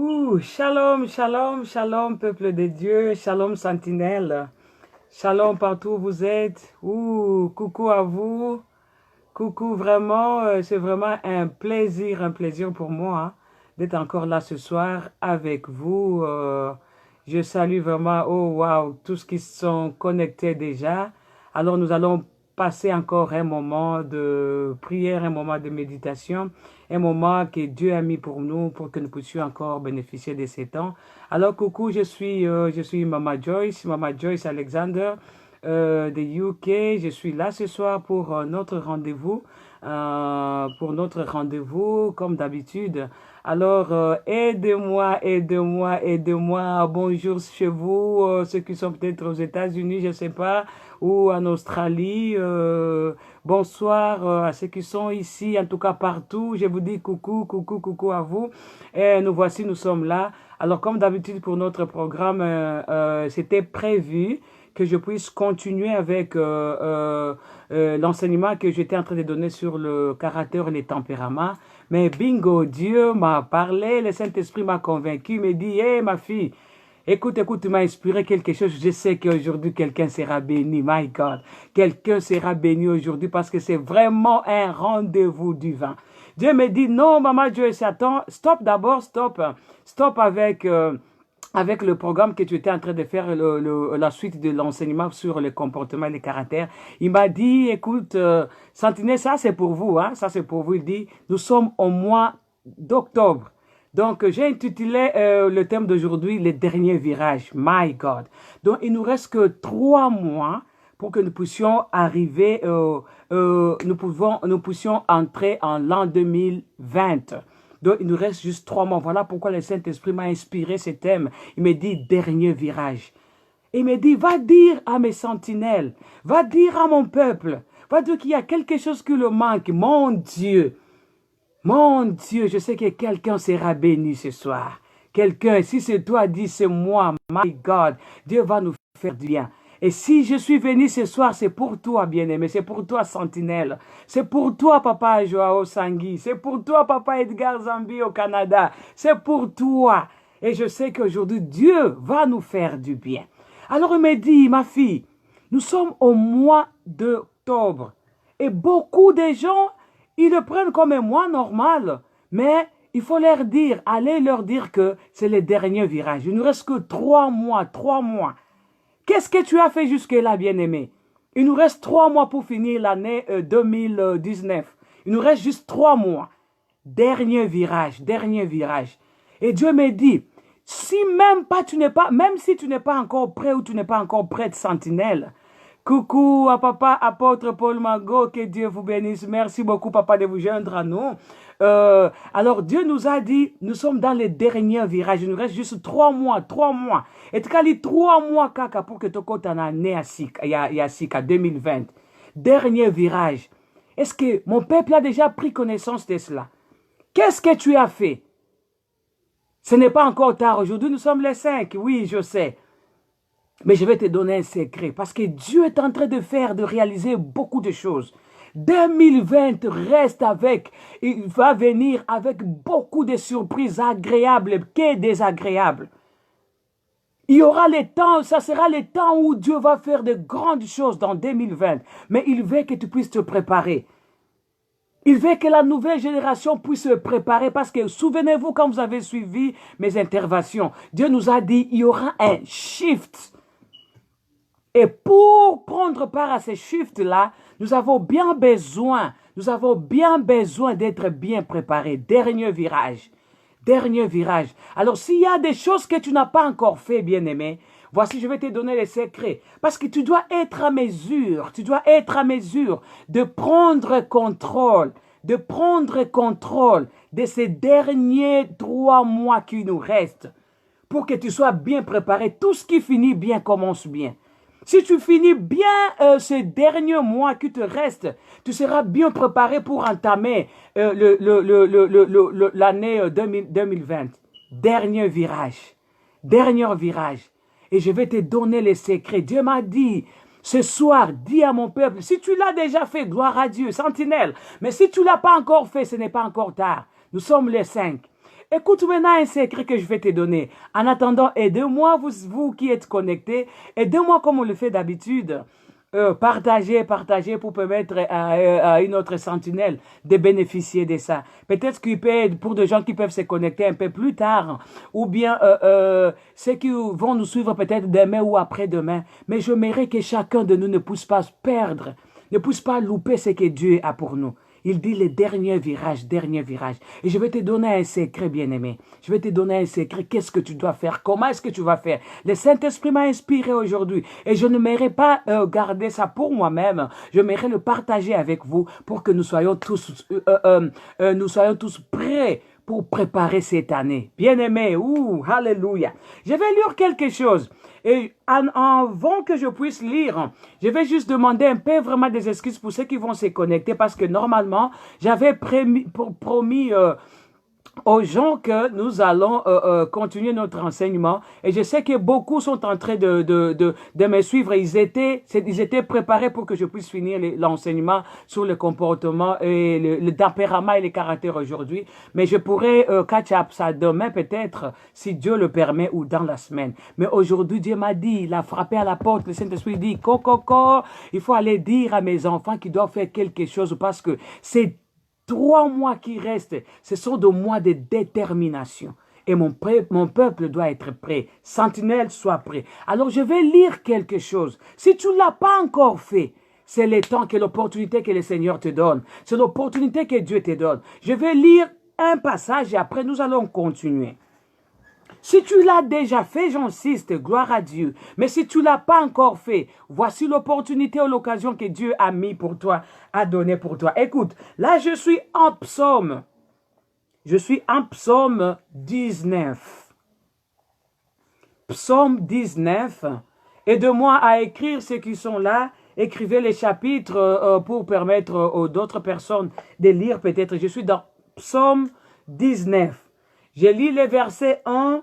Shalom, shalom, shalom, peuple de Dieu, shalom, sentinelle, shalom partout où vous êtes. Coucou à vous, coucou vraiment, c'est vraiment un plaisir pour moi d'être encore là ce soir avec vous. Je salue vraiment, oh wow, tous qui sont connectés déjà. Alors nous allons passer encore un moment de prière, un moment de méditation, un moment que Dieu a mis pour nous, pour que nous puissions encore bénéficier de ces temps. Alors coucou, je suis Mama Joyce Alexander de UK. Je suis là ce soir pour notre rendez-vous comme d'habitude. Alors, aidez-moi. Bonjour chez vous, ceux qui sont peut-être aux États-Unis, je ne sais pas, ou en Australie. Bonsoir à ceux qui sont ici, en tout cas partout. Je vous dis coucou à vous. Et nous sommes là. Alors, comme d'habitude pour notre programme, c'était prévu que je puisse continuer avec l'enseignement que j'étais en train de donner sur le caractère et les tempéraments. Mais bingo, Dieu m'a parlé, le Saint-Esprit m'a convaincu, me dit, hé ma fille, écoute, tu m'as inspiré quelque chose. Je sais qu'aujourd'hui, quelqu'un sera béni, my God. Quelqu'un sera béni aujourd'hui parce que c'est vraiment un rendez-vous divin. Dieu me dit, non, maman, Dieu, attends, stop d'abord, stop avec le programme que tu étais en train de faire, la suite de l'enseignement sur le comportement et le caractère. Il m'a dit, écoute, Sentinelle, ça c'est pour vous, hein, ça c'est pour vous. Il dit, nous sommes au mois d'octobre. Donc, j'ai intitulé le thème d'aujourd'hui, les derniers virages. My God. Donc, il nous reste que 3 mois pour que nous puissions arriver, nous puissions entrer en l'an 2020. Donc, il nous reste juste 3 mois. Voilà pourquoi le Saint-Esprit m'a inspiré ce thème. Il me dit, dernier virage. Il me dit, va dire à mes sentinelles, va dire à mon peuple, va dire qu'il y a quelque chose qui le manque. Mon Dieu, je sais que quelqu'un sera béni ce soir. Quelqu'un, si c'est toi, dis c'est moi, my God. Dieu va nous faire du bien. Et si je suis venu ce soir, c'est pour toi, bien-aimé. C'est pour toi, Sentinelle. C'est pour toi, Papa Joao Sangui. C'est pour toi, Papa Edgar Zambi au Canada. C'est pour toi. Et je sais qu'aujourd'hui, Dieu va nous faire du bien. Alors, il me dit, ma fille, nous sommes au mois d'octobre. Et beaucoup de gens, ils le prennent comme un mois normal. Mais il faut allez leur dire que c'est le dernier virage. Il ne reste que 3 mois. Qu'est-ce que tu as fait jusque-là, bien-aimé? Il nous reste 3 mois pour finir l'année 2019. Il nous reste juste 3 mois. Dernier virage. Et Dieu me dit, même si tu n'es pas encore prêt ou tu n'es pas encore prête, sentinelle, coucou à papa apôtre Paul Mago, que Dieu vous bénisse. Merci beaucoup, papa, de vous joindre à nous. Alors, Dieu nous a dit, nous sommes dans les derniers virages. Il nous reste juste 3 mois. Et tu as dit 3 mois, kaka, pour que tu côté en année à 2020. Dernier virage. Est-ce que mon peuple a déjà pris connaissance de cela? Qu'est-ce que tu as fait? Ce n'est pas encore tard. Aujourd'hui, nous sommes les 5. Oui, je sais. Mais je vais te donner un secret parce que Dieu est en train de réaliser beaucoup de choses. 2020 il va venir avec beaucoup de surprises agréables que désagréables. Il y aura ça sera le temps où Dieu va faire de grandes choses dans 2020. Mais il veut que tu puisses te préparer. Il veut que la nouvelle génération puisse se préparer parce que souvenez-vous quand vous avez suivi mes interventions, Dieu nous a dit il y aura un shift. Et pour prendre part à ces shifts-là, nous avons bien besoin d'être bien préparés. Dernier virage. Alors, s'il y a des choses que tu n'as pas encore fait, bien-aimé, voici, je vais te donner les secrets. Parce que tu dois être à mesure de prendre contrôle de ces derniers 3 mois qui nous restent pour que tu sois bien préparé. Tout ce qui finit bien commence bien. Si tu finis bien ces derniers mois qui te restent, tu seras bien préparé pour entamer l'année 2020. Dernier virage. Et je vais te donner les secrets. Dieu m'a dit, ce soir, dis à mon peuple, si tu l'as déjà fait, gloire à Dieu, sentinelle. Mais si tu ne l'as pas encore fait, ce n'est pas encore tard. Nous sommes les 5. Écoute maintenant un secret que je vais te donner. En attendant, aidez-moi, vous qui êtes connectés, aidez-moi comme on le fait d'habitude. Partagez pour permettre à une autre sentinelle de bénéficier de ça. Peut-être qu'il peut être pour des gens qui peuvent se connecter un peu plus tard, ou bien ceux qui vont nous suivre peut-être demain ou après-demain. Mais j'aimerais que chacun de nous ne puisse pas perdre, ne puisse pas louper ce que Dieu a pour nous. Il dit le dernier virage, dernier virage. Et je vais te donner un secret, bien-aimé. Je vais te donner un secret. Qu'est-ce que tu dois faire? Comment est-ce que tu vas faire? Le Saint-Esprit m'a inspiré aujourd'hui. Et je n'aimerais pas garder ça pour moi-même. J'aimerais le partager avec vous pour que nous soyons tous prêts pour préparer cette année. Bien-aimé, alléluia. Je vais lire quelque chose. Et avant que je puisse lire, je vais juste demander un peu vraiment des excuses pour ceux qui vont se connecter parce que normalement, j'avais promis aux gens que nous allons continuer notre enseignement. Et je sais que beaucoup sont en train de me suivre. Ils étaient préparés pour que je puisse finir l'enseignement sur le comportement et le tempérament et les caractères aujourd'hui. Mais je pourrais catch up ça demain peut-être, si Dieu le permet, ou dans la semaine. Mais aujourd'hui, Dieu m'a dit, il a frappé à la porte. Le Saint-Esprit dit, il faut aller dire à mes enfants qu'ils doivent faire quelque chose parce que c'est 3 mois qui restent, ce sont des mois de détermination. Et mon peuple doit être prêt. Sentinelle, sois prêt. Alors, je vais lire quelque chose. Si tu ne l'as pas encore fait, c'est le temps que l'opportunité que le Seigneur te donne. C'est l'opportunité que Dieu te donne. Je vais lire un passage et après, nous allons continuer. Si tu l'as déjà fait, j'insiste, gloire à Dieu. Mais si tu ne l'as pas encore fait, voici l'opportunité ou l'occasion que Dieu a mis pour toi, a donné pour toi. Écoute, là je suis en psaume. Je suis en psaume 19. Psaume 19. Aide-moi à écrire ceux qui sont là. Écrivez les chapitres pour permettre aux d'autres personnes de lire peut-être. Je suis dans psaume 19. Je lis les versets 1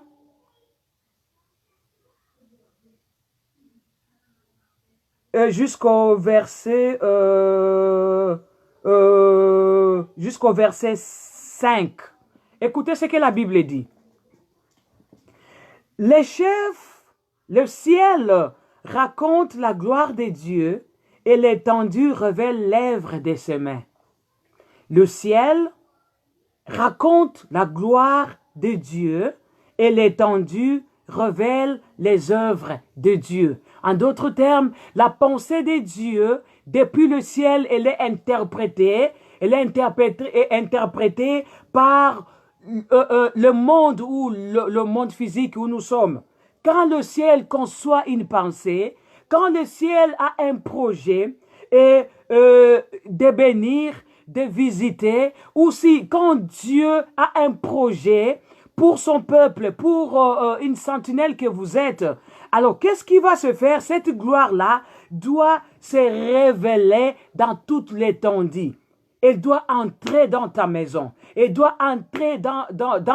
jusqu'au verset 5. Écoutez ce que la Bible dit. Les chefs, le ciel raconte la gloire de Dieu et l'étendue révèle l'œuvre de ses mains. Le ciel raconte la gloire de Dieu et l'étendue révèle les œuvres de Dieu. En d'autres termes, la pensée de Dieu, depuis le ciel, elle est interprétée par le monde ou le monde physique où nous sommes. Quand le ciel conçoit une pensée, quand le ciel a un projet et de bénir, de visiter, ou si quand Dieu a un projet pour son peuple, pour une sentinelle que vous êtes, alors qu'est-ce qui va se faire? Cette gloire-là doit se révéler dans toute l'étendue. Elle doit entrer dans ta maison. Elle doit entrer dans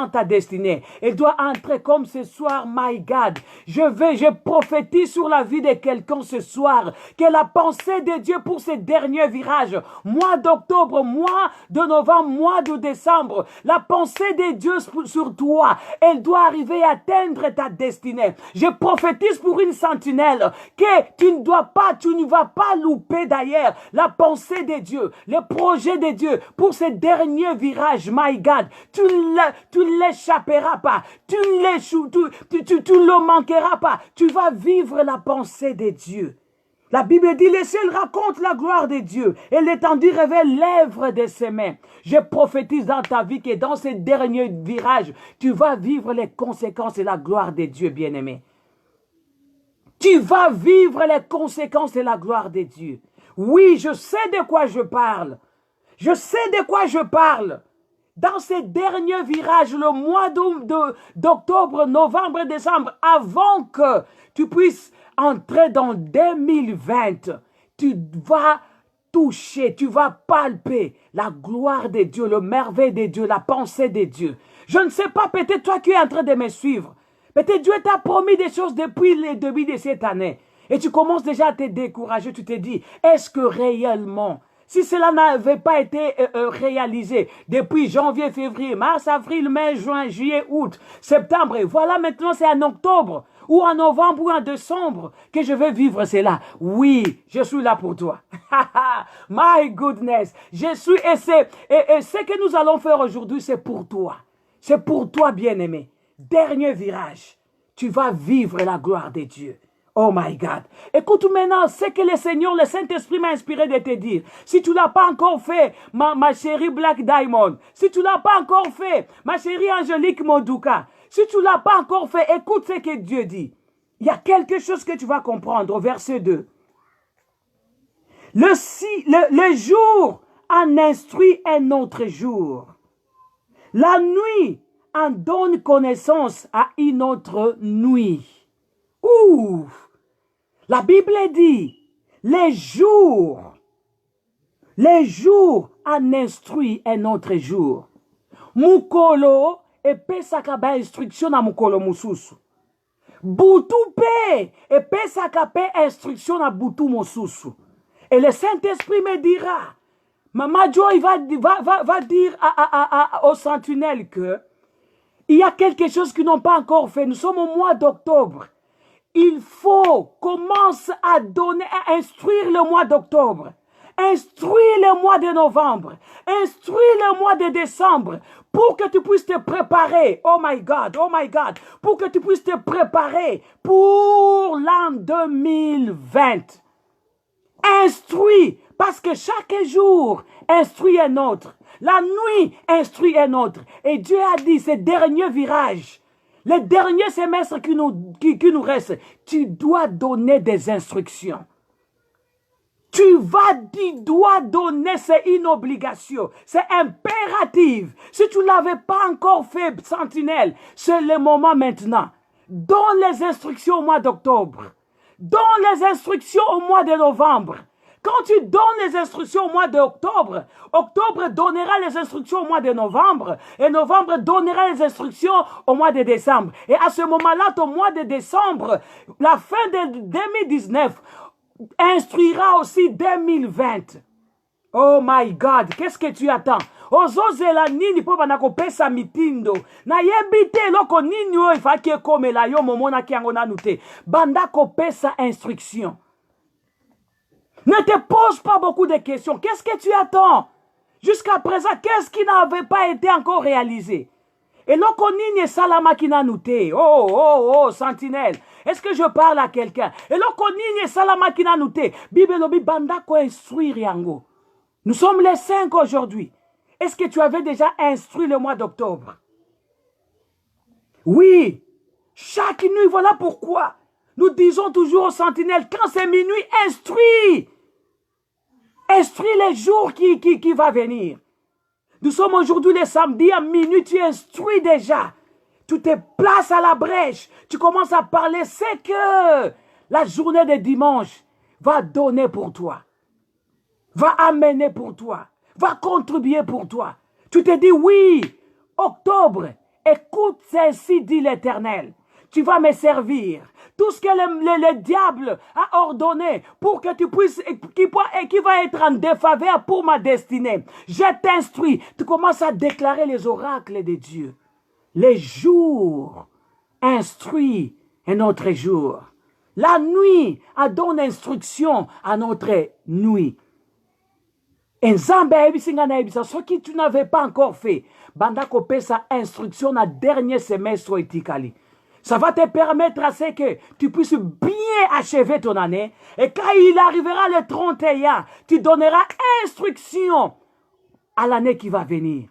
ta destinée. Elle doit entrer comme ce soir, my God. Je prophétise sur la vie de quelqu'un ce soir, que la pensée de Dieu pour ce dernier virage, mois d'octobre, mois de novembre, mois de décembre, la pensée de Dieu sur toi, elle doit arriver à atteindre ta destinée. Je prophétise pour une sentinelle que tu ne vas pas louper d'ailleurs la pensée de Dieu, le projet de Dieu pour ce dernier virage, my God. Tu ne l'échapperas pas, tu ne le manqueras pas. Tu vas vivre la pensée de Dieu. La Bible dit, le ciel raconte la gloire de Dieu et l'étendue révèle l'œuvre de ses mains. Je prophétise dans ta vie que dans ce dernier virage, tu vas vivre les conséquences et la gloire de Dieu, bien-aimé. Tu vas vivre les conséquences et la gloire de Dieu. Oui, je sais de quoi je parle. Je sais de quoi je parle. Dans ces derniers virages, le mois d'octobre, novembre, décembre, avant que tu puisses entrer dans 2020, tu vas toucher, tu vas palper la gloire de Dieu, le merveille de Dieu, la pensée de Dieu. Je ne sais pas, peut-être toi qui es en train de me suivre. Peut-être Dieu t'a promis des choses depuis le début de cette année. Et tu commences déjà à te décourager. Tu te dis, est-ce que réellement Si cela n'avait pas été réalisé depuis janvier, février, mars, avril, mai, juin, juillet, août, septembre, et voilà maintenant c'est en octobre, ou en novembre, ou en décembre, que je vais vivre cela. Oui, je suis là pour toi. My goodness. Je suis, et ce que nous allons faire aujourd'hui, c'est pour toi. C'est pour toi, bien-aimé. Dernier virage. Tu vas vivre la gloire de Dieu. Oh my God. Écoute maintenant ce que le Seigneur, le Saint-Esprit m'a inspiré de te dire. Si tu ne l'as pas encore fait, ma chérie Black Diamond. Si tu ne l'as pas encore fait, ma chérie Angélique Monduka. Si tu ne l'as pas encore fait, écoute ce que Dieu dit. Il y a quelque chose que tu vas comprendre au verset 2. Le jour en instruit un autre jour. La nuit en donne connaissance à une autre nuit. Ouh! La Bible dit, les jours en instruit un autre jour. Mukolo epesaka ba instruction na mukolo mususu. Butu pe epesaka pe instruction na butu mususu. Et le Saint-Esprit me dira, Mama Joy va dire aux sentinelles que il y a quelque chose qu'ils n'ont pas encore fait. Nous sommes au mois d'octobre. Il faut commencer à donner, à instruire le mois d'octobre. Instruire le mois de novembre. Instruire le mois de décembre. Pour que tu puisses te préparer. Oh my God, oh my God. Pour que tu puisses te préparer pour l'an 2020. Instruis. Parce que chaque jour instruit un autre. La nuit instruit un autre. Et Dieu a dit, ce dernier virage, le dernier semestre qui nous reste, tu dois donner des instructions. Tu dois donner, c'est une obligation, c'est impératif. Si tu ne l'avais pas encore fait, sentinelle, c'est le moment maintenant. Donne les instructions au mois d'octobre. Donne les instructions au mois de novembre. Quand tu donnes les instructions au mois d'octobre, octobre donnera les instructions au mois de novembre, et novembre donnera les instructions au mois de décembre. Et à ce moment-là, ton mois de décembre, la fin de 2019, instruira aussi 2020. Oh my God, qu'est-ce que tu attends? Ozozela nini po banako pesa mitindo. Na yebite loko nini o ifaki ekomela yo momona kiango nanute. Bandako pesa instruction. Ne te pose pas beaucoup de questions. Qu'est-ce que tu attends? Jusqu'à présent, qu'est-ce qui n'avait pas été encore réalisé? Et loko nini salama kinanute. Oh, sentinelle. Est-ce que je parle à quelqu'un? Et loko nini salama kinanute. Bibelobi bandako instruire yango. Nous sommes les 5 aujourd'hui. Est-ce que tu avais déjà instruit le mois d'octobre? Oui. Chaque nuit, voilà pourquoi nous disons toujours aux sentinelles, quand c'est minuit, instruis. Instruis les jours qui va venir. Nous sommes aujourd'hui les samedis à minuit, tu instruis déjà. Tu te places à la brèche. Tu commences à parler ce que la journée de dimanche va donner pour toi. Va amener pour toi. Va contribuer pour toi. Tu te dis, oui, octobre, écoute, ainsi dit l'Éternel. Tu vas me servir. Tout ce que le diable a ordonné pour que tu puisses, qui va être en défaveur pour ma destinée. Je t'instruis. Tu commences à déclarer les oracles de Dieu. Les jours instruit un autre jour. La nuit a donné instruction à notre nuit. Ce que tu n'avais pas encore fait, bandako pesa instruction na dernier semestre etikali. Ça va te permettre à ce que tu puisses bien achever ton année. Et quand il arrivera le 31, tu donneras instruction à l'année qui va venir.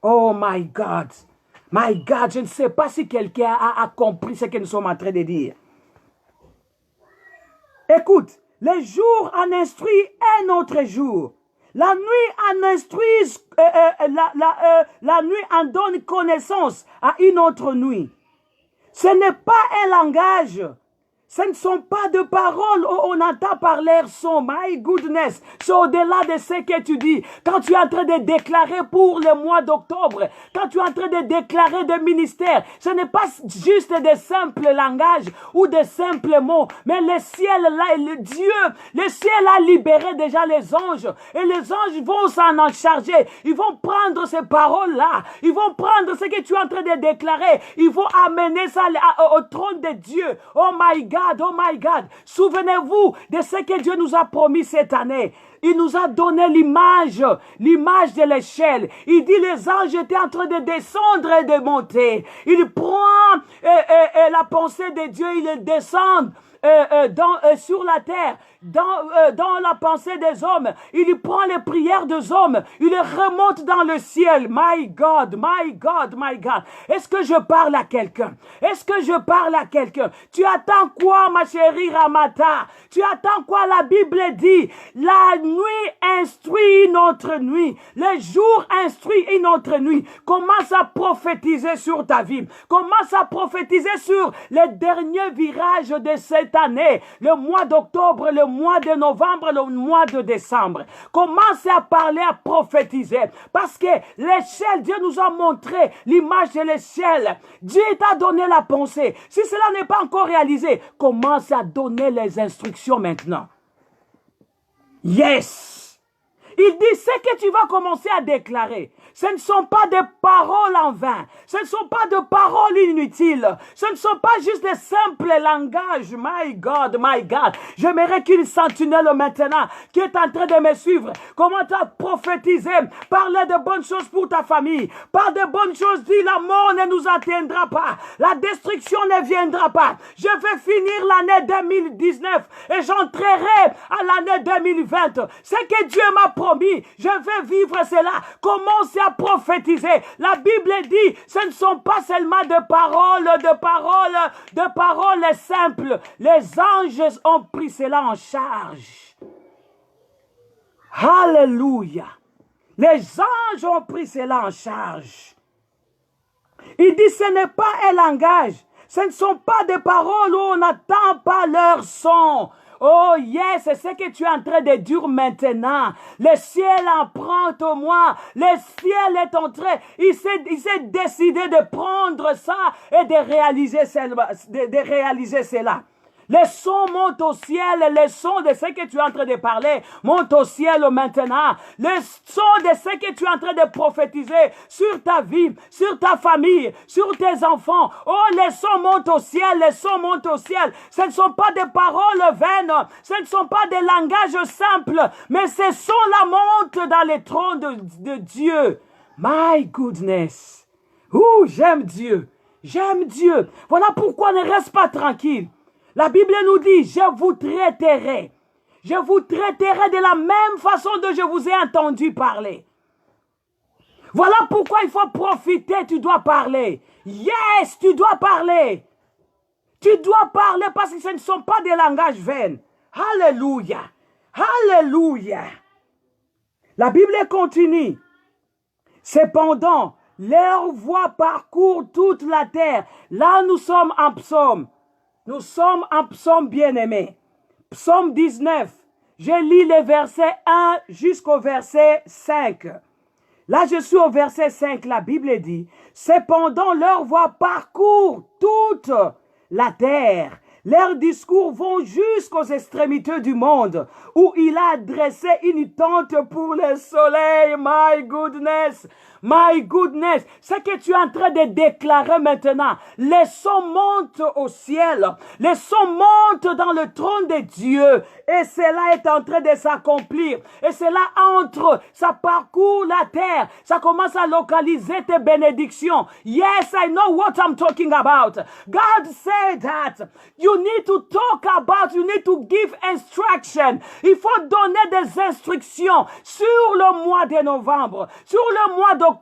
Oh my God. My God, je ne sais pas si quelqu'un a compris ce que nous sommes en train de dire. Écoute, le jour en instruit un autre jour. La nuit en instruit, la nuit en donne connaissance à une autre nuit. Ce n'est pas un langage, Ce ne sont pas de paroles où on entend par l'air son. My goodness. C'est au-delà de ce que tu dis. Quand tu es en train de déclarer pour le mois d'octobre, quand tu es en train de déclarer des ministères, ce n'est pas juste des simples langages ou des simples mots, mais le ciel, là, le Dieu, le ciel a libéré déjà les anges. Et les anges vont s'en charger. Ils vont prendre ces paroles-là. Ils vont prendre ce que tu es en train de déclarer. Ils vont amener ça au trône de Dieu. Oh my God, oh my God. Souvenez-vous de ce que Dieu nous a promis cette année. Il nous a donné l'image de l'échelle. Il dit les anges étaient en train de descendre et de monter. Il prend la pensée de Dieu, il les descend sur la terre, dans la pensée des hommes. Il prend les prières des hommes, il les remonte dans le ciel. My God, my God, my God. Est-ce que je parle à quelqu'un? Est-ce que je parle à quelqu'un? Tu attends quoi, ma chérie Ramata? Tu attends quoi? La Bible dit, la nuit instruit notre nuit. Le jour instruit notre nuit. Commence à prophétiser sur ta vie. Commence à prophétiser sur les derniers virages de cette année. Le mois d'octobre, le mois de novembre, le mois de décembre. Commence à parler, à prophétiser. Parce que l'échelle, Dieu nous a montré l'image de l'échelle. Dieu t'a donné la pensée. Si cela n'est pas encore réalisé, commence à donner les instructions maintenant. Yes! Il dit, ce que tu vas commencer à déclarer, ce ne sont pas des paroles en vain. Ce ne sont pas de paroles inutiles. Ce ne sont pas juste des simples langages. My God, my God. J'aimerais qu'une sentinelle maintenant qui est en train de me suivre commence à prophétiser, parler de bonnes choses pour ta famille. Parle de bonnes choses, dis la mort ne nous atteindra pas. La destruction ne viendra pas. Je vais finir l'année 2019 et j'entrerai à l'année 2020. Ce que Dieu m'a promis, je vais vivre cela. Commencez à prophétiser. La Bible dit, ce ne sont pas seulement de paroles simples. Les anges ont pris cela en charge. Alléluia. Les anges ont pris cela en charge. Il dit, ce n'est pas un langage. Ce ne sont pas des paroles où on n'entend pas leur son. Oh yes, c'est ce que tu es en train de dire maintenant. Le ciel en prend au moins. Le ciel est en train. Il s'est décidé de prendre ça et de réaliser cela. Les sons montent au ciel, les sons de ce que tu es en train de parler montent au ciel maintenant. Les sons de ce que tu es en train de prophétiser sur ta vie, sur ta famille, sur tes enfants. Oh, les sons montent au ciel, les sons montent au ciel. Ce ne sont pas des paroles vaines, ce ne sont pas des langages simples, mais ces sons-là montent dans les trônes de Dieu. My goodness. Ouh, j'aime Dieu. J'aime Dieu. Voilà pourquoi ne reste pas tranquille. La Bible nous dit, je vous traiterai. Je vous traiterai de la même façon dont je vous ai entendu parler. Voilà pourquoi il faut profiter, tu dois parler. Yes, tu dois parler. Tu dois parler parce que ce ne sont pas des langages vains. Alléluia. Alléluia. La Bible continue. Cependant, leur voix parcourt toute la terre. Là, nous sommes en psaume. Nous sommes en psaume bien-aimé. Psaume 19. Je lis les versets 1 jusqu'au verset 5. Là, je suis au verset 5. La Bible dit, « Cependant, leur voix parcourt toute la terre. Leurs discours vont jusqu'aux extrémités du monde, où il a dressé une tente pour le soleil. » My goodness! My goodness, ce que tu es en train de déclarer maintenant, les sons montent au ciel, les sons montent dans le trône de Dieu, et cela est en train de s'accomplir, et cela entre, ça parcourt la terre, ça commence à localiser tes bénédictions. Yes, I know what I'm talking about. God said that you need to talk about, you need to give instruction. Il faut donner des instructions sur le mois de novembre, sur le mois d'octobre,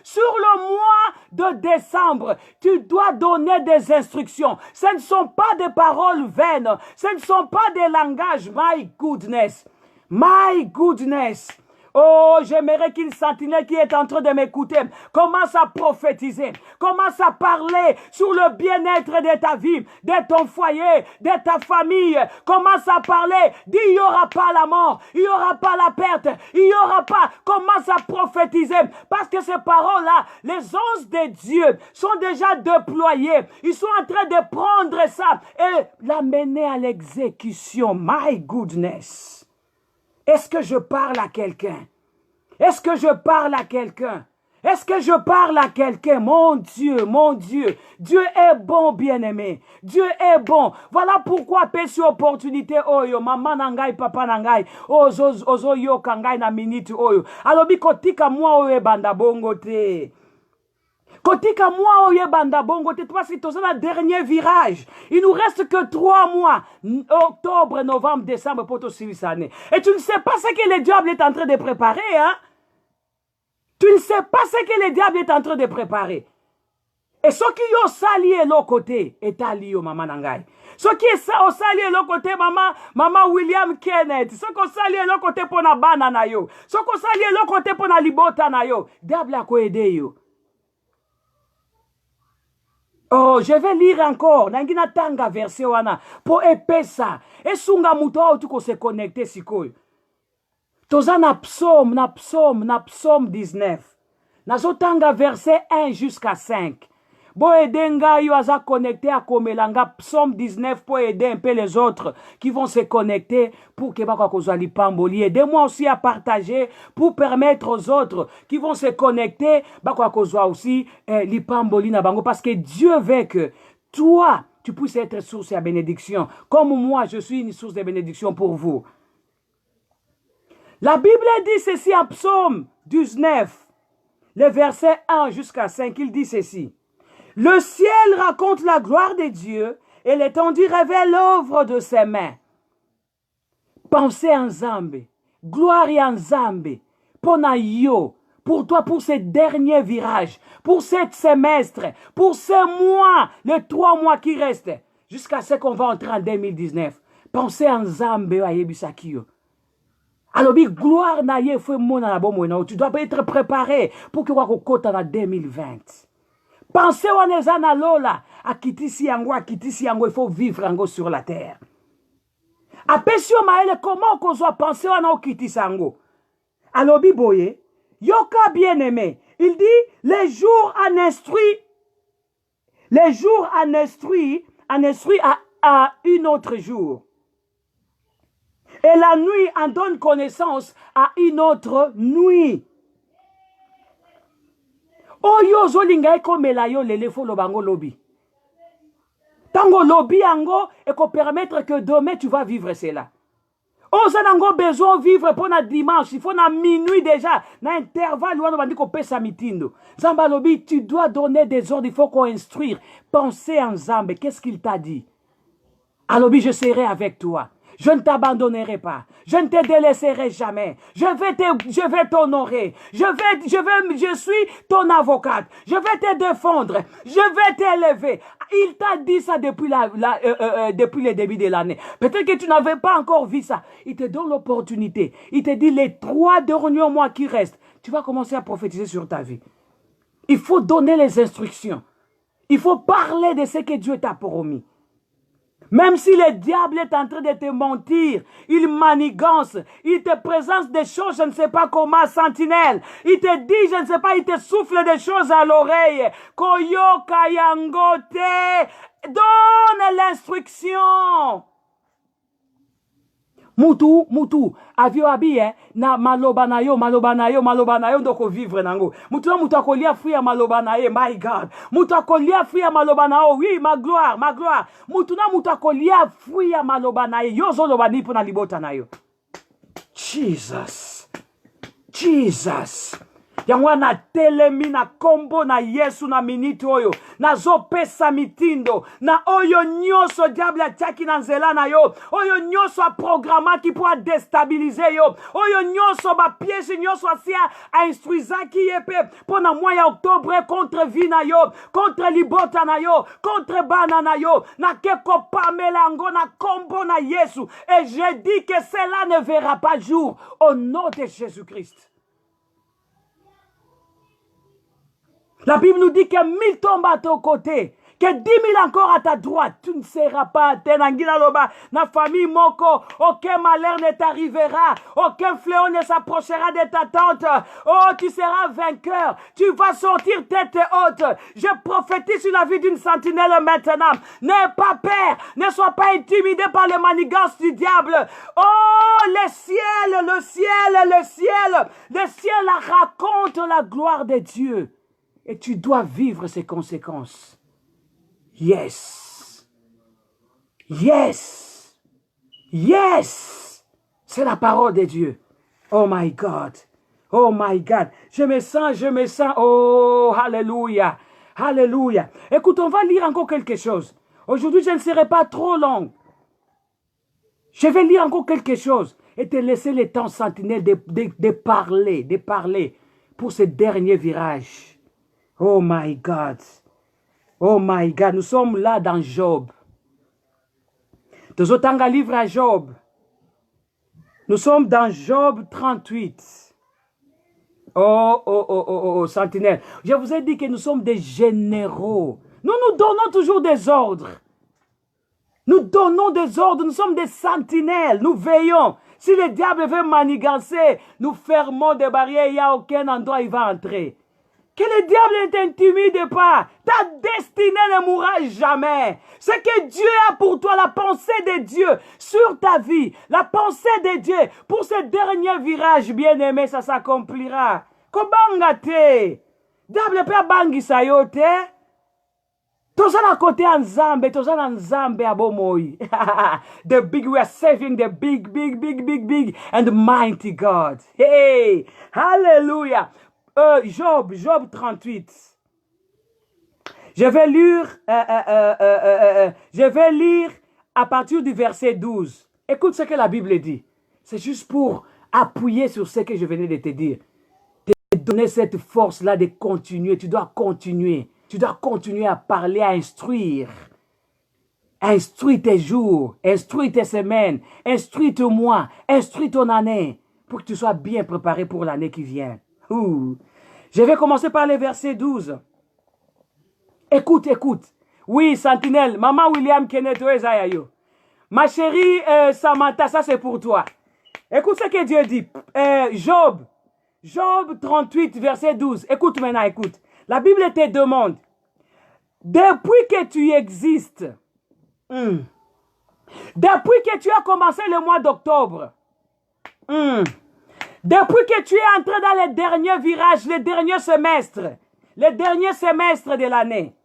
sur le mois de décembre. Tu dois donner des instructions. Ce ne sont pas des paroles vaines. Ce ne sont pas des langages. My goodness. My goodness. Oh, j'aimerais qu'une sentinelle qui est en train de m'écouter commence à prophétiser, commence à parler sur le bien-être de ta vie, de ton foyer, de ta famille. Commence à parler, dis il n'y aura pas la mort, il n'y aura pas la perte, il n'y aura pas. Commence à prophétiser parce que ces paroles-là, les anges de Dieu sont déjà déployés. Ils sont en train de prendre ça et l'amener à l'exécution. My goodness. Est-ce que je parle à quelqu'un? Est-ce que je parle à quelqu'un? Est-ce que je parle à quelqu'un? Mon Dieu, mon Dieu. Dieu est bon, bien-aimé. Dieu est bon. Voilà pourquoi pesi opportunité oyo. Maman nangai, papa nangai. Ozo yo kangai na minute oyo. Alobi kotika mwa oyo banda bongo te. Kotika moi oye banda bongo te parce que c'est le dernier virage. Il nous reste que 3 mois. Octobre, novembre, décembre pour tout cette année. Et tu ne sais pas ce que le diable est en train de préparer, hein? Tu ne sais pas ce que le diable est en train de préparer. Et ce qui est sali de l'autre côté, est allié au maman nangai. Ce qui est sali de l'autre côté, maman William Kenneth. Ce qui est sali de l'autre côté pour na banana yo. Ce qui est sali de l'autre côté pour na libota na yo. Diable a quoi aider yo. Oh, je vais lire encore. Nangina tanga verset wana. Pour epesa. Et sunga muto tu ko se connecter sikoy. Toza na psaume 19. Nazo tanga verset 1 jusqu'à 5. Bo edenga yo aza connecté à komelanga psaume 19 pour aider un peu les autres qui vont se connecter pour que bako kozwa lipamboli. Aidez-moi aussi à partager pour permettre aux autres qui vont se connecter bako kozwa aussi lipamboli na bango parce que Dieu veut que toi tu puisses être source de bénédiction comme moi je suis une source de bénédiction pour vous. La Bible dit ceci en psaume 19, le verset 1 jusqu'à 5, il dit ceci. Le ciel raconte la gloire de Dieu et l'étendue révèle l'œuvre de ses mains. Pensez en Nzambe, gloire en Nzambe, pona yo, pour toi, pour ce dernier virage, pour ce semestre, pour ce mois, les 3 mois qui restent, jusqu'à ce qu'on va entrer en 2019. Pensez en Nzambe, ayebisakio. Alors, gloire na ye fwe mona na bomo, tu dois être préparé pour que tu kota na 2020. Pensez à na lola, à kitisi yango, il faut vivre yango sur la terre. Apesio maele, comment qu'on soit pensé à na kitisi yango? Alors, biboye, yoka bien-aimé, il dit, les jours en instruit à une autre jour. Et la nuit en donne connaissance à une autre nuit. Oyo zolinga eko melayo lelefo lobango lobi. Tango lobi ango eko permettre que demain tu vas vivre cela. Ozanango besoin vivre pour na dimanche, il faut na minuit déjà, na intervalle ou on dit qu'on pesa mitindo. Zamba lobi, tu dois donner des ordres, il faut qu'on instruire. Pensez en Zambe, qu'est-ce qu'il t'a dit? Alobi, je serai avec toi. Je ne t'abandonnerai pas. Je ne te délaisserai jamais. Je vais t'honorer. Je suis ton avocate. Je vais te défendre. Je vais t'élever. Il t'a dit ça depuis le début de l'année. Peut-être que tu n'avais pas encore vu ça. Il te donne l'opportunité. Il te dit les 3 derniers mois qui restent. Tu vas commencer à prophétiser sur ta vie. Il faut donner les instructions. Il faut parler de ce que Dieu t'a promis. Même si le diable est en train de te mentir, il manigance, il te présente des choses, je ne sais pas comment, sentinelle. Il te dit, je ne sais pas, il te souffle des choses à l'oreille. Koyo kayangote, donne l'instruction. Mutu, avio abi na maloba na yo ndoko vivre nango. Mutu akolia fuya maloba na ye, my God. Mutu akolia fuya maloba na yo, oui, ma gloire. Mutu akolia fuya maloba na ye, yo zoloba nipo na libota na yo. Jesus. yango na telemi na kombo na Yesu na minute oyo nazopesa mitindo na oyo nyonso diable atiaki na nzela na yo, oyo nyonso aprogramaki po adestabilize yo, oyo nyonso bapiège nyonso asi ainstruisaki ye mpe mpo na mois ya octobre contre vie na yo, contre libota na yo, contre bana na yo, nake kopamela yango na kombo na Yesu, et je dis que cela ne verra pas jour au nom de Jésus-Christ. La Bible nous dit que 1000 tombent à ton côté, que 10 000 encore à ta droite. Tu ne seras pas atteint. Na famille moko, aucun malheur ne t'arrivera, aucun fléau ne s'approchera de ta tente. Oh, tu seras vainqueur. Tu vas sortir tête haute. Je prophétise sur la vie d'une sentinelle maintenant. N'aie pas peur. Ne sois pas intimidé par les manigances du diable. Oh, le ciel, le ciel, le ciel. Le ciel raconte la gloire de Dieu. Et tu dois vivre ses conséquences. Yes. Yes. Yes. C'est la parole de Dieu. Oh my God. Oh my God. Je me sens. Oh, alléluia. Alléluia. Écoute, on va lire encore quelque chose. Aujourd'hui, je ne serai pas trop long. Je vais lire encore quelque chose et te laisser le temps sentinelle de parler pour ce dernier virage. Oh my God. Oh my God. Nous sommes là dans Job. Nous sommes dans le livre à Job. Nous sommes dans Job 38. Oh, sentinelle. Je vous ai dit que nous sommes des généraux. Nous nous donnons toujours des ordres. Nous donnons des ordres. Nous sommes des sentinelles. Nous veillons. Si le diable veut manigancer, nous fermons des barrières. Il n'y a aucun endroit où il va entrer. Que le diable ne t'intimide pas. Ta destinée ne mourra jamais. Ce que Dieu a pour toi, la pensée de Dieu sur ta vie, la pensée de Dieu pour ce dernier virage, bien-aimé, ça s'accomplira. Kobanga te. Diable pe bangisa yo te. Tozana côté Nzambe, tozana Nzambe abomoi. We are saving the big and mighty God. Hey, hallelujah. Job 38. Je vais lire à partir du verset 12. Écoute ce que la Bible dit. C'est juste pour appuyer sur ce que je venais de te dire. Te donner cette force-là de continuer. Tu dois continuer. Tu dois continuer à parler, à instruire. Instruis tes jours, instruis tes semaines, instruis ton mois, instruis ton année pour que tu sois bien préparé pour l'année qui vient. Je vais commencer par le verset 12. Écoute. Oui, sentinelle, maman William Kenneth Oezayayo. Ma chérie Samantha, ça c'est pour toi. Écoute ce que Dieu dit. Job 38, verset 12. Écoute maintenant, écoute. La Bible te demande, depuis que tu existes, depuis que tu as commencé le mois d'octobre, depuis que tu es entré dans le dernier virage, le dernier semestre de l'année,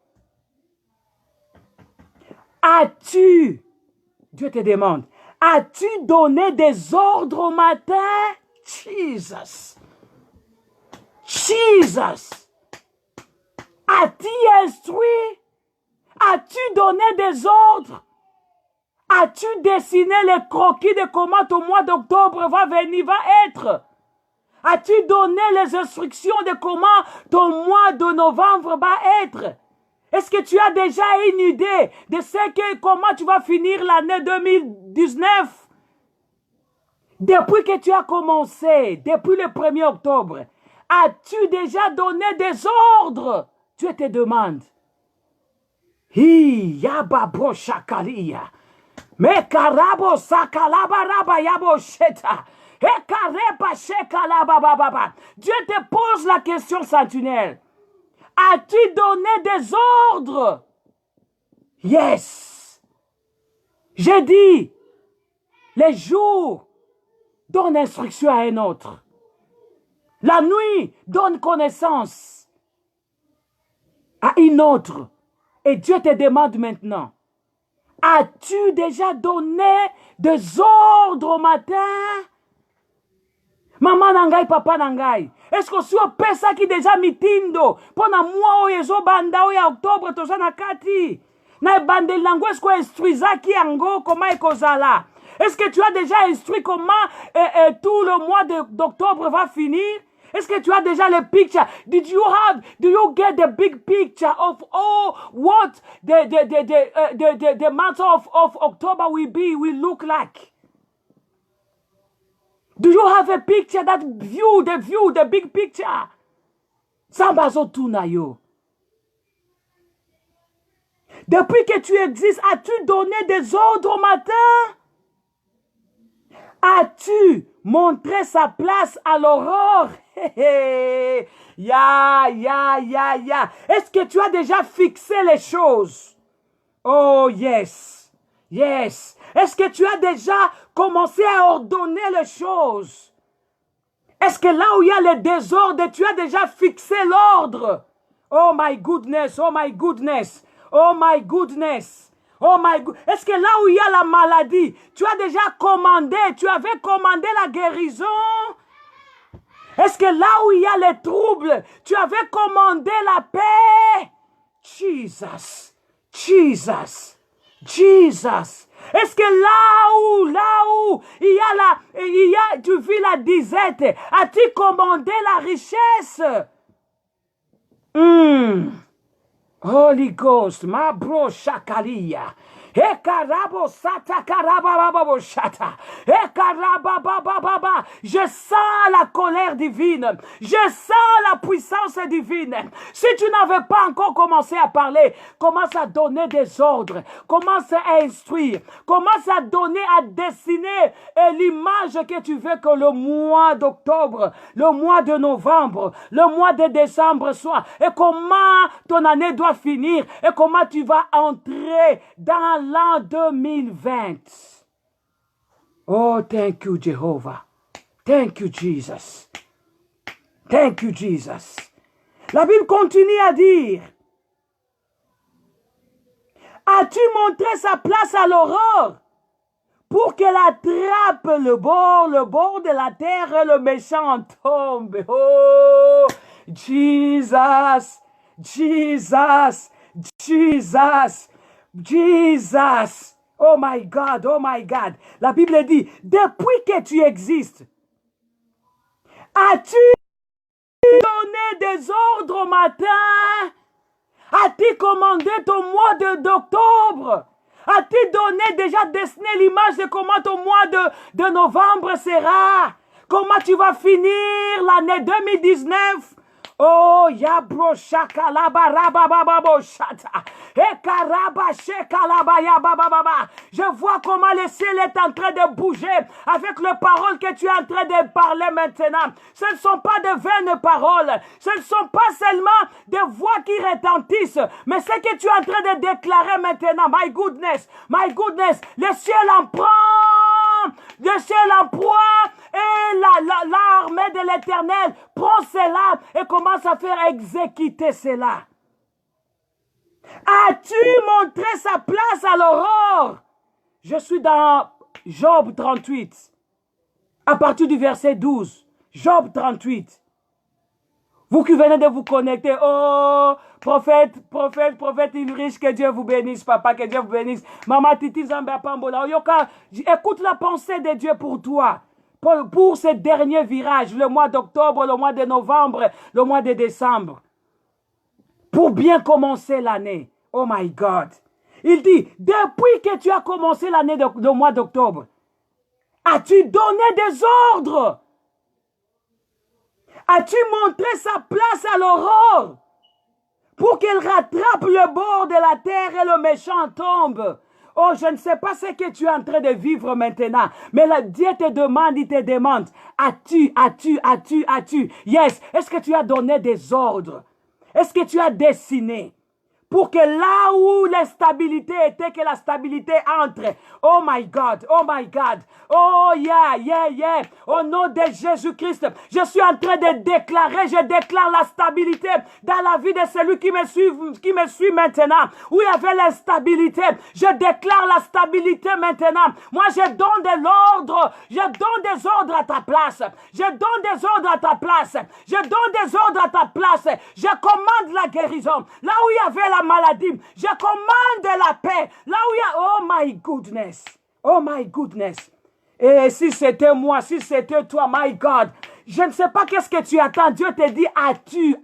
Dieu te demande, as-tu donné des ordres au matin? Jesus. As-tu instruit? As-tu donné des ordres? As-tu dessiné les croquis de comment ton mois d'octobre va être? As-tu donné les instructions de comment ton mois de novembre va être? Est-ce que tu as déjà une idée de comment tu vas finir l'année 2019? Depuis que tu as commencé, depuis le 1er octobre, as-tu déjà donné des ordres? Dieu te demande. Yababo shakalia. Mekarabo sakalabaraba yabo sheta. Ekarepa shekalabababa. Dieu te pose la question sentinelle. As-tu donné des ordres? Yes. J'ai dit, les jours donnent instruction à un autre. La nuit donne connaissance à une autre. Et Dieu te demande maintenant, as-tu déjà donné des ordres au matin? Maman nangai, papa nangai. Est-ce que si on paie ça qui déjà mitindo, pendant moi, oyezo banda, oya octobre, toza na kati. Na bande lango, est-ce qu'on instruisa qui ango, comment ekozala? Est-ce que tu as déjà instruit comment tout le mois d'octobre va finir? Est-ce que tu as déjà le picture? Do you get the big picture of what the month of October will look like? Do you have a picture that the big picture? Sambazo tunayo. Depuis que tu existes, as-tu donné des ordres au matin? As-tu montré sa place à l'aurore? Ya. Est-ce que tu as déjà fixé les choses? Oh, yes. Est-ce que tu as déjà commencé à ordonner les choses? Est-ce que là où il y a le désordre, tu as déjà fixé l'ordre? Oh my goodness. Est-ce que là où il y a la maladie, tu as déjà commandé, tu avais commandé la guérison? Est-ce que là où il y a les troubles, tu avais commandé la paix? Jesus. Est-ce que là où tu vis la disette, as-tu commandé la richesse? Holy Ghost, ma bro shakalia. Ekarabo sata karabababo shata. Ekarababababa. Je sens la colère divine. Je sens la puissance divine. Si tu n'avais pas encore commencé à parler, commence à donner des ordres. Commence à instruire. Commence à donner, à dessiner l'image que tu veux que le mois d'octobre, le mois de novembre, le mois de décembre soit. Et comment ton année doit finir. Et comment tu vas entrer dans l'an 2020. Oh, thank you, Jehovah. Thank you, Jesus. La Bible continue à dire, as-tu montré sa place à l'aurore pour qu'elle attrape le bord de la terre et le méchant tombe? Oh, Jesus. Oh my God. La Bible dit, depuis que tu existes, as-tu donné des ordres au matin? As-tu commandé ton mois d'octobre? As-tu donné déjà dessiné l'image de comment ton mois de novembre sera? Comment tu vas finir l'année 2019? Oh, yabro shakalaba rabababo shata. Ekaraba shekalaba yabababa. Je vois comment le ciel est en train de bouger avec les paroles que tu es en train de parler maintenant. Ce ne sont pas de vaines paroles. Ce ne sont pas seulement des voix qui retentissent. Mais ce que tu es en train de déclarer maintenant. My goodness. Le ciel en prend. Le ciel en proie. Et l'armée de l'Éternel prend cela et commence à faire exécuter cela. As-tu montré sa place à l'aurore? Je suis dans Job 38. À partir du verset 12. Job 38. Vous qui venez de vous connecter, oh, prophète Ulrich, que Dieu vous bénisse, papa, que Dieu vous bénisse. Maman Titi Zambia Pambola, écoute la pensée de Dieu pour toi. Pour ce dernier virage, le mois d'octobre, le mois de novembre, le mois de décembre. Pour bien commencer l'année. Oh my God. Il dit, depuis que tu as commencé l'année le mois d'octobre, as-tu donné des ordres? As-tu montré sa place à l'aurore pour qu'elle rattrape le bord de la terre et le méchant tombe? Oh, je ne sais pas ce que tu es en train de vivre maintenant. Mais Dieu te demande, as-tu? Yes. Est-ce que tu as donné des ordres? Est-ce que tu as dessiné? pour que là où l'instabilité était, que la stabilité entre. Oh my God, oh my God, oh yeah, yeah, yeah. Au nom de Jésus-Christ, je suis en train de déclarer, je déclare la stabilité dans la vie de celui qui me suit maintenant. Où il y avait l'instabilité, je déclare la stabilité maintenant. Moi, je donne de l'ordre, je donne des ordres à ta place. Je donne des ordres à ta place. Je donne des ordres à ta place. Je commande la guérison. Là où il y avait la maladie, je commande la paix. Là où il y a... Oh my goodness. Oh my goodness. Et si c'était moi, si c'était toi, my God, je ne sais pas qu'est-ce que tu attends. Dieu te dit, as-tu.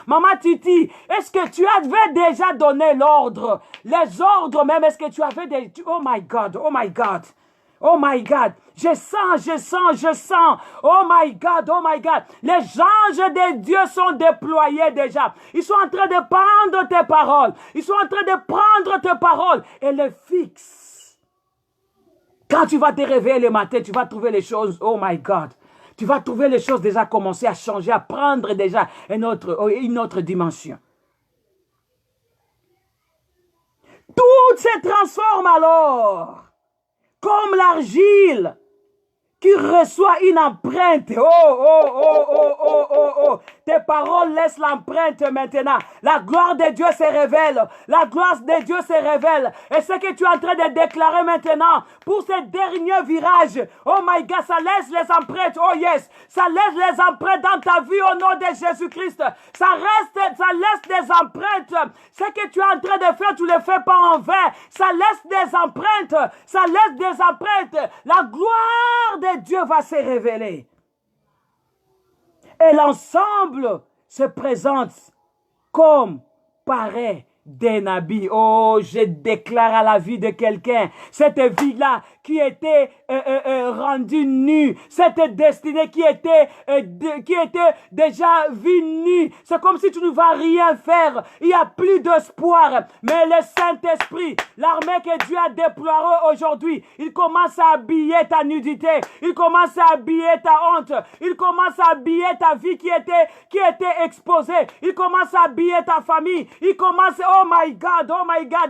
Maman Titi, est-ce que tu avais déjà donné l'ordre? Les ordres même, est-ce que tu avais déjà... Oh my God, oh my God. Oh my God, je sens. Oh my God. Les anges de Dieu sont déployés déjà. Ils sont en train de prendre tes paroles. Ils sont en train de prendre tes paroles et les fixent. Quand tu vas te réveiller le matin, tu vas trouver les choses. Oh my God. Tu vas trouver les choses déjà commencer à changer, à prendre déjà une autre dimension. Tout se transforme alors. Comme l'argile qui reçoit une empreinte. Oh. Tes paroles laissent l'empreinte maintenant. La gloire de Dieu se révèle. La gloire de Dieu se révèle. Et ce que tu es en train de déclarer maintenant, pour ce dernier virage, oh my God, ça laisse les empreintes. Oh yes, ça laisse les empreintes dans ta vie au nom de Jésus-Christ. Ça laisse des empreintes. Ce que tu es en train de faire, tu ne le fais pas en vain. Ça laisse des empreintes. Ça laisse des empreintes. La gloire de Dieu va se révéler. Et l'ensemble se présente comme pareil d'un habit. Oh, je déclare à la vie de quelqu'un, cette vie-là qui était rendue nue, cette destinée qui était déjà vue nue. C'est comme si tu ne vas rien faire. Il n'y a plus d'espoir. Mais le Saint-Esprit, l'armée que Dieu a déployée aujourd'hui, il commence à habiller ta nudité. Il commence à habiller ta honte. Il commence à habiller ta vie qui était exposée. Il commence à habiller ta famille. Il commence... Oh my God,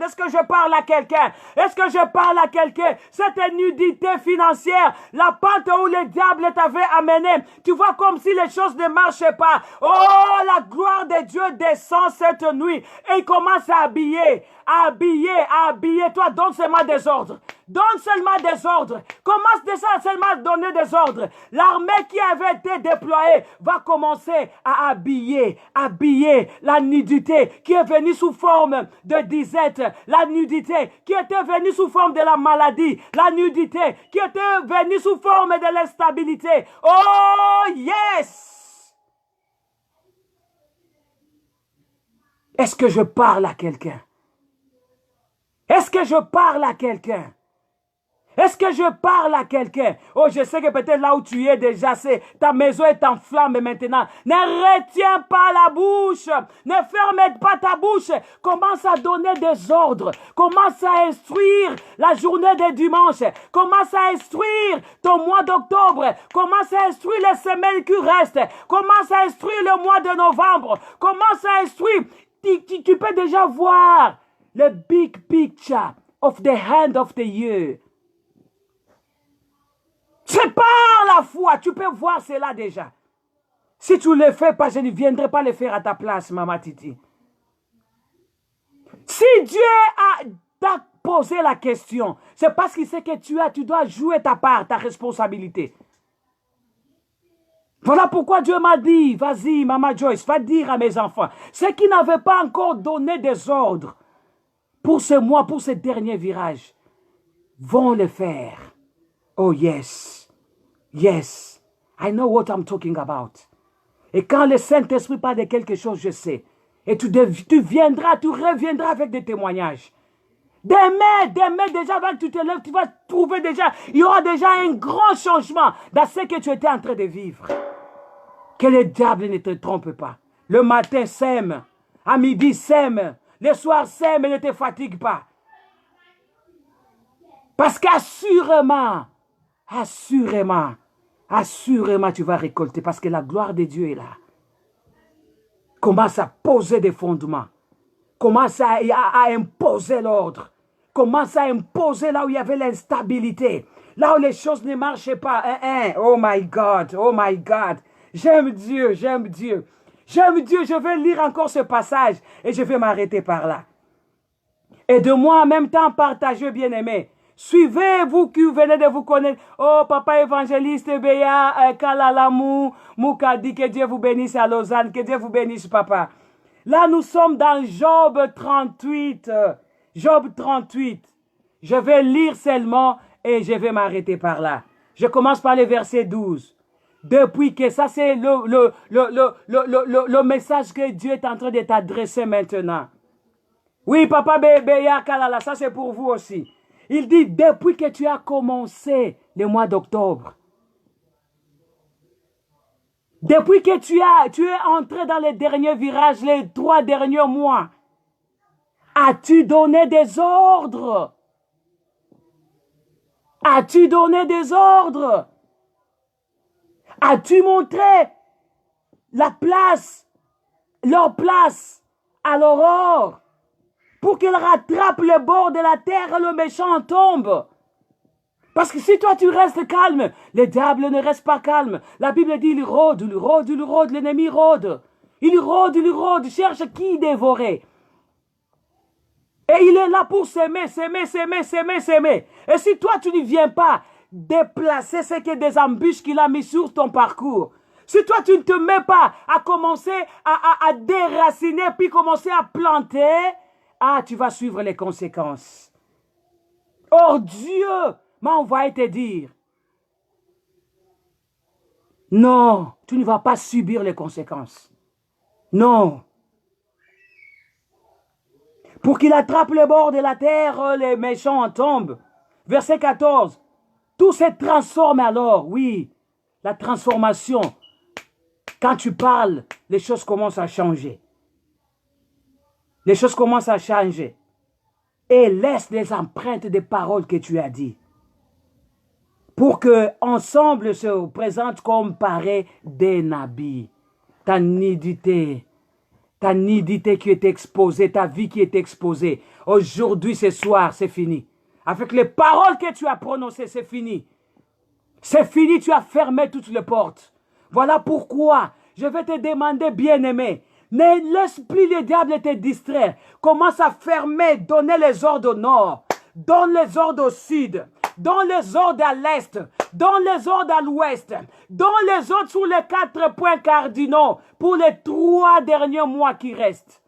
est-ce que je parle à quelqu'un? Est-ce que je parle à quelqu'un? Cette nudité financière, la pente où le diable t'avait amené, tu vois comme si les choses ne marchaient pas. Oh, la gloire de Dieu descend cette nuit et il commence à habiller. Toi, donne seulement des ordres. Donne seulement des ordres. Commence déjà seulement à donner des ordres. L'armée qui avait été déployée va commencer à habiller la nudité qui est venue sous forme de disette, la nudité qui était venue sous forme de la maladie, la nudité qui était venue sous forme de l'instabilité. Oh yes! Est-ce que je parle à quelqu'un? Est-ce que je parle à quelqu'un? Est-ce que je parle à quelqu'un? Oh, je sais que peut-être là où tu es déjà, ta maison est en flammes maintenant. Ne retiens pas la bouche. Ne ferme pas ta bouche. Commence à donner des ordres. Commence à instruire la journée de dimanche. Commence à instruire ton mois d'octobre. Commence à instruire les semaines qui restent. Commence à instruire le mois de novembre. Commence à instruire. Tu peux déjà voir le big picture of the hand of the year. C'est par la foi, tu peux voir cela déjà. Si tu ne le fais pas, je ne viendrai pas le faire à ta place, Maman Titi. Si Dieu t'a posé la question, c'est parce qu'il sait que tu dois jouer ta part, ta responsabilité. Voilà pourquoi Dieu m'a dit, vas-y, Maman Joyce, va dire à mes enfants, ceux qui n'avaient pas encore donné des ordres pour ce mois, pour ce dernier virage, vont le faire. Oh yes. Yes, I know what I'm talking about. Et quand le Saint-Esprit parle de quelque chose, je sais. Et tu reviendras avec des témoignages. Demain déjà, avant que tu te lèves, tu vas trouver déjà, il y aura déjà un grand changement dans ce que tu étais en train de vivre. Que le diable ne te trompe pas. Le matin, sème. À midi, sème. Le soir, sème et ne te fatigue pas. Parce qu'assurément, tu vas récolter parce que la gloire de Dieu est là. Commence à poser des fondements. commence à imposer l'ordre. Commence à imposer là où il y avait l'instabilité. Là où les choses ne marchaient pas. Oh my God, oh my God. J'aime Dieu, j'aime Dieu. J'aime Dieu, je vais lire encore ce passage et je vais m'arrêter par là. Et de moi en même temps, partagez, bien-aimés. Suivez, vous qui venez de vous connaître. Oh, papa évangéliste, Béa, Kalalamou, Moukadi, que Dieu vous bénisse à Lausanne, que Dieu vous bénisse, papa. Là, nous sommes dans Job 38. Job 38. Je vais lire seulement et je vais m'arrêter par là. Je commence par le verset 12. Depuis que ça, c'est le message que Dieu est en train de t'adresser maintenant. Oui, papa Béa Kalala, ça c'est pour vous aussi. Il dit, depuis que tu as commencé le mois d'octobre, depuis que tu es entré dans les derniers virages, les 3 derniers mois, as-tu donné des ordres? As-tu donné des ordres? As-tu montré leur place à l'aurore pour qu'ils rattrapent le bord de la terre et le méchant tombe? Parce que si toi tu restes calme, le diable ne reste pas calme. La Bible dit il rôde, l'ennemi rôde. Il rôde, cherche qui dévorer. Et il est là pour s'aimer. Et si toi tu ne viens pas déplacer ce qui est des embûches qu'il a mis sur ton parcours, si toi tu ne te mets pas à commencer à déraciner puis commencer à planter, tu vas suivre les conséquences. Or Dieu m'a envoyé te dire, non, tu ne vas pas subir les conséquences. Non. Pour qu'il attrape le bord de la terre, les méchants en tombent. Verset 14. Tout se transforme alors. Oui, la transformation. Quand tu parles, les choses commencent à changer. Les choses commencent à changer. Et laisse les empreintes des paroles que tu as dites. Pour que ensemble se présente comme pareil des nabis. Ta nudité qui est exposée, ta vie qui est exposée. Aujourd'hui, ce soir, c'est fini. Avec les paroles que tu as prononcées, c'est fini. C'est fini, tu as fermé toutes les portes. Voilà pourquoi je vais te demander, bien-aimé, ne laisse plus le diable te distraire. Commence à fermer, donner les ordres au nord, donne les ordres au sud, donne les ordres à l'est, donne les ordres à l'ouest, donne les ordres sur les 4 points cardinaux pour les 3 derniers mois qui restent.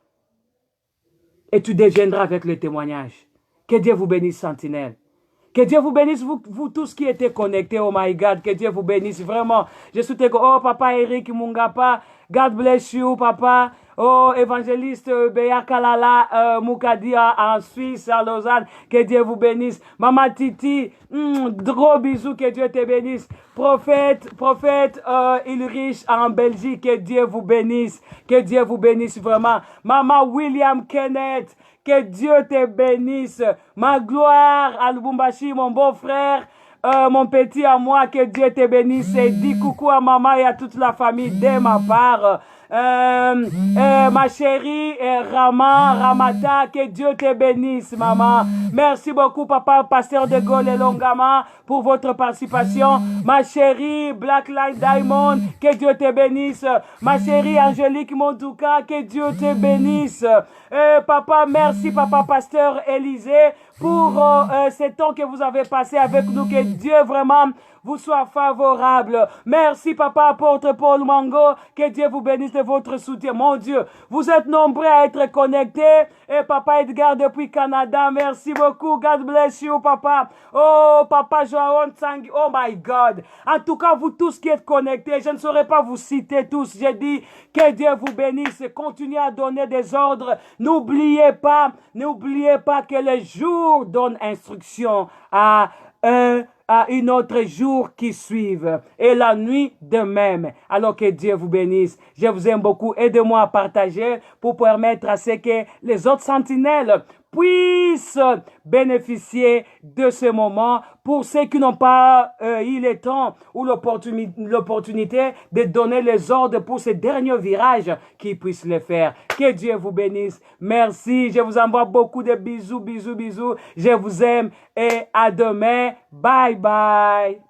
Et tu deviendras avec le témoignage. Que Dieu vous bénisse, Sentinelle. Que Dieu vous bénisse, vous tous qui étiez connectés. Oh my God, que Dieu vous bénisse vraiment. Je soutiens que, oh papa Eric Mungapa, God bless you, papa. Oh, évangéliste Béa Kalala Moukadia en Suisse, à Lausanne. Que Dieu vous bénisse. Maman Titi, gros bisous, que Dieu te bénisse. Prophète Ulrich en Belgique, que Dieu vous bénisse. Que Dieu vous bénisse vraiment. Maman William Kenneth, que Dieu te bénisse. Ma gloire à Lubumbashi, mon beau-frère. Mon petit à moi, que Dieu te bénisse. Et dis coucou à maman et à toute la famille de ma part. Ma chérie Ramata, que Dieu te bénisse, maman. Merci beaucoup, papa, pasteur de Gaulle et Longama, pour votre participation. Ma chérie Black Light Diamond, que Dieu te bénisse. Ma chérie Angélique Montouka, que Dieu te bénisse. Papa, merci, papa, pasteur Élisée, pour ce temps que vous avez passé avec nous. Que Dieu vraiment vous soit favorable. Merci, papa, apôtre Paul Mango. Que Dieu vous bénisse de votre soutien. Mon Dieu, vous êtes nombreux à être connectés. Et papa Edgar depuis Canada, merci beaucoup. God bless you, papa. Oh, papa Joao Tsang. Oh my God. En tout cas, vous tous qui êtes connectés, je ne saurais pas vous citer tous. J'ai dit que Dieu vous bénisse. Continuez à donner des ordres. N'oubliez pas que les jours donnent instruction à une autre jour qui suivent et la nuit de même. Alors que Dieu vous bénisse. Je vous aime beaucoup. Aidez-moi à partager pour permettre à ce que les autres sentinelles puissent bénéficier de ce moment. Pour ceux qui n'ont pas eu le temps ou l'opportunité de donner les ordres pour ce dernier virage, qu'ils puissent le faire. Que Dieu vous bénisse. Merci. Je vous envoie beaucoup de bisous, bisous, bisous. Je vous aime et à demain. Bye bye.